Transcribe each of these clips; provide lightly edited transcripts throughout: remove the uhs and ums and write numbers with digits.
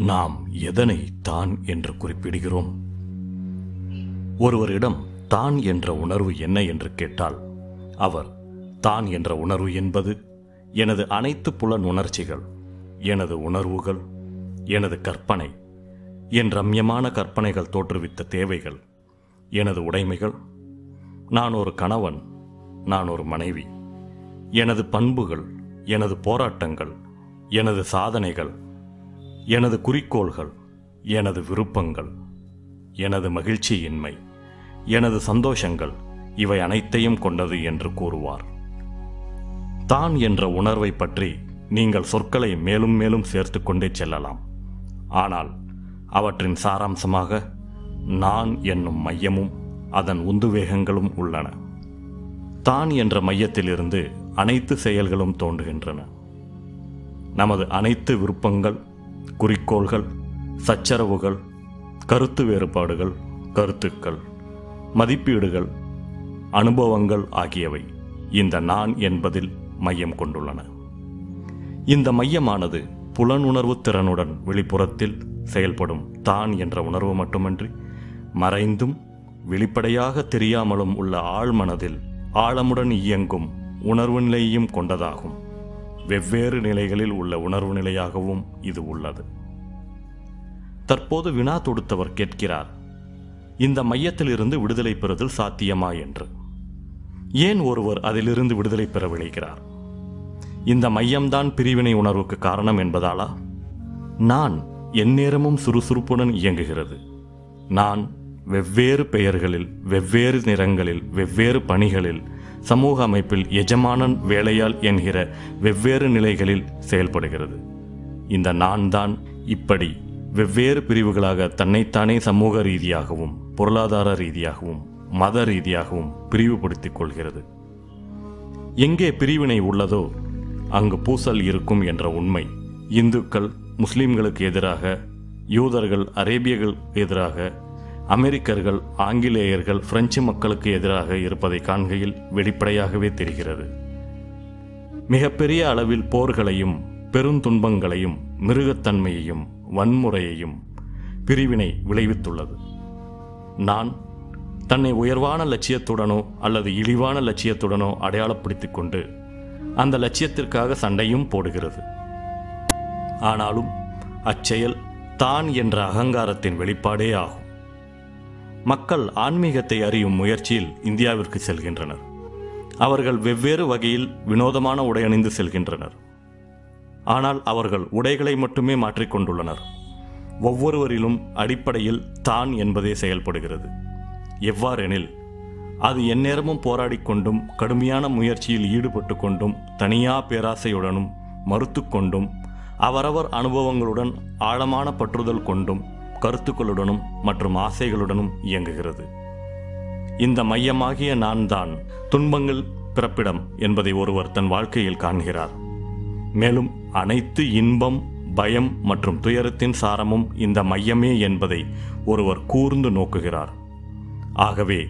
நாம் எதனை தான் என்று குறிப்பிடுகிறோம்? ஒருவரிடம் தான் என்ற உணர்வு என்ன என்று கேட்டால், அவர் தான் என்ற உணர்வு என்பது எனது அனைத்து புலன் உணர்ச்சிகள், எனது உணர்வுகள், எனது கற்பனை, என் ரம்யமான கற்பனைகள் தோற்றுவித்த தேவைகள், எனது உடைமைகள், நான் ஒரு கணவன், நான் ஒரு மனைவி, எனது பண்புகள், எனது போராட்டங்கள், எனது சாதனைகள், எனது குறிக்கோள்கள், எனது விருப்பங்கள், எனது மகிழ்ச்சியின்மை, எனது சந்தோஷங்கள், இவை அனைத்தையும் கொண்டது என்று கூறுவார். தான் என்ற உணர்வை பற்றி நீங்கள் சொற்களை மேலும் மேலும் சேர்த்து கொண்டே செல்லலாம். ஆனால் அவற்றின் சாராம்சமாக நான் என்னும் மையமும் அதன் உந்துவேகங்களும் உள்ளன. தான் என்ற மையத்திலிருந்து அனைத்து செயல்களும் தோன்றுகின்றன. நமது அனைத்து விருப்பங்கள், குறிக்கோள்கள், சச்சரவுகள், கருத்து வேறுபாடுகள், கருத்துக்கள், மதிப்பீடுகள், அனுபவங்கள் ஆகியவை இந்த நான் என்பதில் மையம் கொண்டுள்ளன. இந்த மையமானது புலனுணர்வு திறனுடன் வெளிப்புறத்தில் செயல்படும் தான் என்ற உணர்வு மட்டுமன்றி, மறைந்தும் வெளிப்படையாக தெரியாமலும் உள்ள ஆழ்மனதில் ஆழமுடன் இயங்கும் உணர்வு நிலையையும் கொண்டதாகும். வெவ்வேறு நிலைகளில் உள்ள உணர்வு நிலையாகவும் இது உள்ளது. தற்போது வினா தொடுத்தவர் கேட்கிறார், இந்த மையத்திலிருந்து விடுதலை பெறுதல் சாத்தியமா என்று. ஏன் ஒருவர் அதிலிருந்து விடுதலை பெற விளைகிறார்? இந்த மையம்தான் பிரிவினை உணர்வுக்கு காரணம் என்பதாலா? நான் எந்நேரமும் சுறுசுறுப்புடன் இயங்குகிறது. நான் வெவ்வேறு பெயர்களில், வெவ்வேறு நிறங்களில், வெவ்வேறு பணிகளில், சமூக அமைப்பில் எஜமானன் வேலையால் என்கிற வெவ்வேறு நிலைகளில் செயல்படுகிறது. இந்த நான் தான் இப்படி வெவ்வேறு பிரிவுகளாக தன்னைத்தானே சமூக ரீதியாகவும், பொருளாதார ரீதியாகவும், மத ரீதியாகவும் பிரிவுபடுத்திக் கொள்கிறது. எங்கே பிரிவினை உள்ளதோ அங்கு பூசல் இருக்கும் என்ற உண்மை இந்துக்கள் முஸ்லிம்களுக்கு எதிராக, யூதர்கள் அரேபியர்களுக்கு எதிராக, அமெரிக்கர்கள் ஆங்கிலேயர்கள் பிரெஞ்சு மக்களுக்கு எதிராக இருப்பதை காண்கையில் வெளிப்படையாகவே தெரிகிறது. மிகப்பெரிய அளவில் போர்களையும், பெருந்துன்பங்களையும், மிருகத்தன்மையையும், வன்முறையையும் பிரிவினை விளைவித்துள்ளது. நான் தன்னை உயர்வான லட்சியத்துடனோ அல்லது இழிவான லட்சியத்துடனோ அடையாளப்படுத்திக் கொண்டு அந்த லட்சியத்திற்காக சண்டையும் போடுகிறது. ஆனாலும் அச்செயல் தான் என்ற அகங்காரத்தின் வெளிப்பாடே ஆகும். மக்கள் ஆன்மீகத்தை அறியும் முயற்சியில் இந்தியாவிற்கு செல்கின்றனர். அவர்கள் வெவ்வேறு வகையில் வினோதமான உடை அணிந்து செல்கின்றனர். ஆனால் அவர்கள் உடைகளை மட்டுமே மாற்றிக்கொண்டுள்ளனர். ஒவ்வொருவரிலும் அடிப்படையில் தான் என்பதே செயல்படுகிறது. எவ்வாறெனில், அது எந்நேரமும் போராடிக்கொண்டும், கடுமையான முயற்சியில் ஈடுபட்டு கொண்டும், தனியா பேராசையுடனும், மறுத்து கொண்டும், அவரவர் அனுபவங்களுடன் ஆழமான பற்றுதல் கொண்டும், கருத்துக்களுடனும் மற்றும் ஆசைகளுடனும் இயங்குகிறது. இந்த மையமாகிய நான் தான் துன்பங்கள் பிறப்பிடம் என்பதை ஒருவர் தன் வாழ்க்கையில் காண்கிறார். மேலும் அனைத்து இன்பம், பயம் மற்றும் துயரத்தின் சாரமும் இந்த மையமே என்பதை ஒருவர் கூர்ந்து நோக்குகிறார். ஆகவே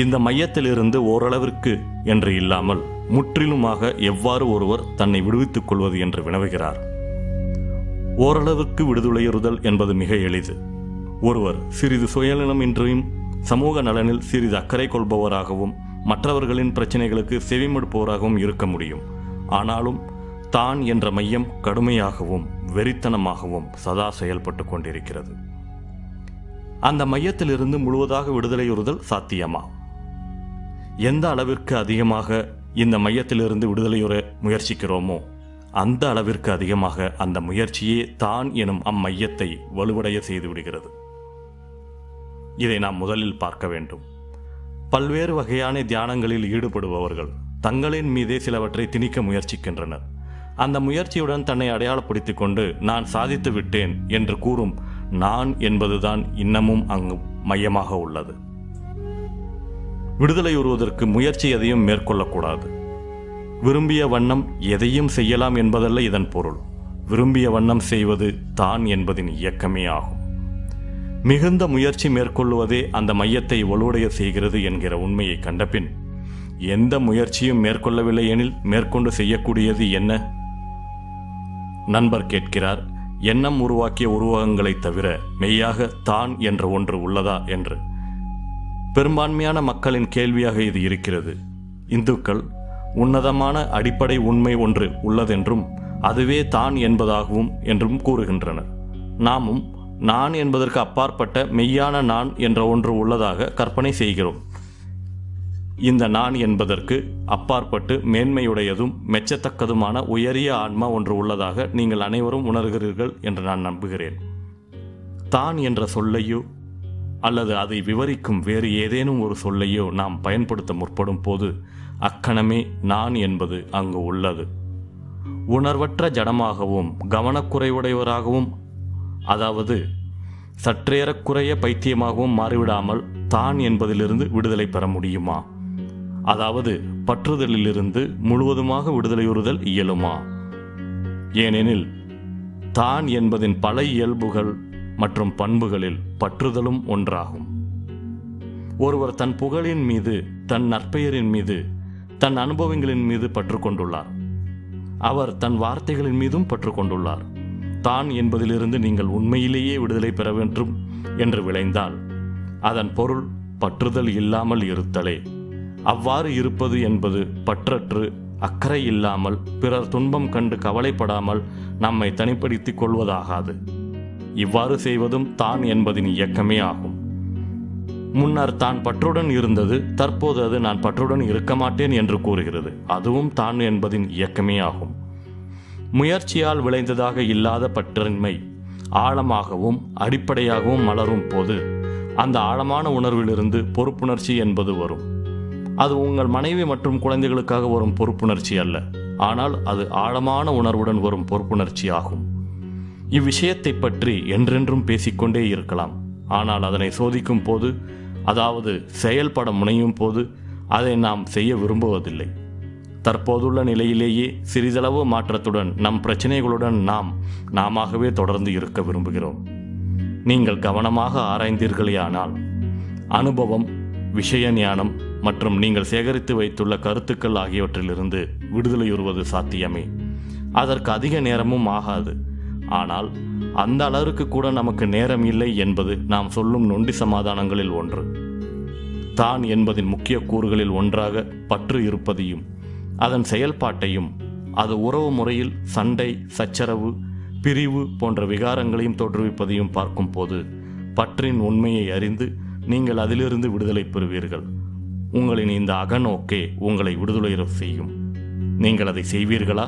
இந்த மையத்திலிருந்து ஓரளவிற்கு என்று இல்லாமல் முற்றிலுமாக எவ்வாறு ஒருவர் தன்னை விடுவித்துக் கொள்வது என்று வினவுகிறார். ஓரளவிற்கு விடுதலையுறுதல் என்பது மிக எளிது. ஒருவர் சிறிது சுயநலமின்றியும், சமூக நலனில் சிறிது அக்கறை கொள்பவராகவும், மற்றவர்களின் பிரச்சனைகளுக்கு செவிமடுப்பவராகவும் இருக்க முடியும். ஆனாலும் தான் என்ற மையம் கடுமையாகவும் வெறித்தனமாகவும் சதா செயல்பட்டு கொண்டிருக்கிறது. அந்த மையத்திலிருந்து முழுவதாக விடுதலையுறுதல் சாத்தியமா? எந்த அளவிற்கு அதிகமாக இந்த மையத்திலிருந்து விடுதலையுற முயற்சிக்கிறோமோ அந்த அளவிற்கு அதிகமாக அந்த முயற்சியே தான் எனும் அம்மையத்தை வலுவடைய செய்துவிடுகிறது. இதை நாம் முதலில் பார்க்க வேண்டும். பல்வேறு வகையான தியானங்களில் ஈடுபடுபவர்கள் தங்களின் மீதே சிலவற்றை திணிக்க முயற்சிக்கின்றனர். அந்த முயற்சியுடன் தன்னை அடையாளப்படுத்திக் கொண்டு நான் சாதித்து விட்டேன் என்று கூறும் நான் என்பதுதான் இன்னமும் அங்கு மையமாக உள்ளது. விடுதலையுறுவதற்கு முயற்சி எதையும் மேற்கொள்ளக்கூடாது. விரும்பிய வண்ணம் எதையும் செய்யலாம் என்பதல்ல இதன் பொருள். விரும்பிய வண்ணம் செய்வது தான் என்பதின் இயக்கமே ஆகும். மிகுந்த முயற்சி மேற்கொள்வதே அந்த மையத்தை வலுவடைய செய்கிறது என்கிற உண்மையை கண்டபின், எந்த முயற்சியும் மேற்கொள்ளவில்லை எனில் மேற்கொண்டு செய்யக்கூடியது என்ன? நண்பர் கேட்கிறார், எண்ணம் உருவாக்கிய உருவகங்களைத் தவிர மெய்யாக தான் என்ற ஒன்று உள்ளதா என்று பெரும்பான்மையான மக்களின் கேள்வியாக இது இருக்கிறது. இந்துக்கள் உன்னதமான அடிப்படை உண்மை ஒன்று உள்ளதென்றும் அதுவே தான் என்பதாகவும் என்றும் கூறுகின்றனர். நாமும் நான் என்பதற்கு அப்பாற்பட்ட மெய்யான நான் என்ற ஒன்று உள்ளதாக கற்பனை செய்கிறோம். இந்த நான் என்பதற்கு அப்பாற்பட்டு மேன்மையுடையதும் மெச்சத்தக்கதுமான உயரிய ஆன்மா ஒன்று உள்ளதாக நீங்கள் அனைவரும் உணர்கிறீர்கள் என்று நான் நம்புகிறேன். தான் என்ற சொல்லையோ அல்லது அதை விவரிக்கும் வேறு ஏதேனும் ஒரு சொல்லையோ நாம் பயன்படுத்த முற்படும் போது அக்கணமே நான் என்பது அங்கு உள்ளது. உணர்வற்ற ஜடமாகவும் கவனக்குறைவுடையவராகவும், அதாவது சற்றேறக்குறைய பைத்தியமாகவும் மாறிவிடாமல் தான் என்பதிலிருந்து விடுதலை பெற முடியுமா? அதாவது பற்றுதலிலிருந்து முழுவதுமாக விடுதலையுறுதல் இயலுமா? ஏனெனில் தான் என்பதின் பல இயல்புகள் மற்றும் பண்புகளில் பற்றுதலும் ஒன்றாகும். ஒருவர் தன் புகழின் மீது, தன் நற்பெயரின் மீது, தன் அனுபவங்களின் மீது பற்று கொண்டுள்ளார். அவர் தன் வார்த்தைகளின் மீதும் பற்று கொண்டுள்ளார். தான் என்பதிலிருந்து நீங்கள் உண்மையிலேயே விடுதலை பெற வேண்டும் என்று விளைந்தால் அதன் பொருள் பற்றுதல் இல்லாமல் இருத்தலே. அவ்வாறு இருப்பது என்பது பற்றற்று, அக்கறை இல்லாமல், பிறர் துன்பம் கண்டு கவலைப்படாமல் நம்மை தனிப்படுத்திக் கொள்வதாகாது. இவ்வாறு செய்வதும் தான் என்பதின் இயக்கமே ஆகும். முன்னர் தான் பற்றுடன் இருந்தது, தற்போது அது நான் பற்றுடன் இருக்க மாட்டேன் என்று கூறுகிறது. அதுவும் தான் என்பதின் இயக்கமே ஆகும். முயற்சியால் விளைந்ததாக இல்லாத பற்றின்மை ஆழமாகவும் அடிப்படையாகவும் மலரும் போது அந்த ஆழமான உணர்விலிருந்து பொறுப்புணர்ச்சி என்பது வரும். அது உங்கள் மனைவி மற்றும் குழந்தைகளுக்காக வரும் பொறுப்புணர்ச்சி அல்ல, ஆனால் அது ஆழமான உணர்வுடன் வரும் பொறுப்புணர்ச்சி ஆகும். இவ்விஷயத்தை பற்றி என்றென்றும் பேசிக்கொண்டே இருக்கலாம். ஆனால் அதனை சோதிக்கும் போது, அதாவது செயல்பட முனையும் போது அதை நாம் செய்ய விரும்புவதில்லை. தற்போதுள்ள நிலையிலேயே சிறிதளவு மாற்றத்துடன் நம் பிரச்சனைகளுடன் நாமாகவே தொடர்ந்து இருக்க விரும்புகிறோம். நீங்கள் கவனமாக ஆராய்ந்தீர்களேயானால் அனுபவம், விஷய ஞானம் மற்றும் நீங்கள் சேகரித்து வைத்துள்ள கருத்துக்கள் ஆகியவற்றிலிருந்து விடுதலையுறுவது சாத்தியமே. அதற்கு அதிக நேரமும் ஆகாது. ஆனால் அந்த அளவிற்கு கூட நமக்கு நேரம் இல்லை என்பது நாம் சொல்லும் நொண்டி சமாதானங்களில் ஒன்று. தான் என்பதின் முக்கிய கூறுகளில் ஒன்றாக பற்று இருப்பதையும் அதன் செயல்பாட்டையும், அது உறவு முறையில் சண்டை, சச்சரவு, பிரிவு போன்ற விகாரங்களையும் தோற்றுவிப்பதையும் பார்க்கும் போது பற்றின் உண்மையை அறிந்து நீங்கள் அதிலிருந்து விடுதலை பெறுவீர்கள். உங்களின் இந்த அகநோக்கே உங்களை விடுதலை செய்யும். நீங்கள் அதை செய்வீர்களா?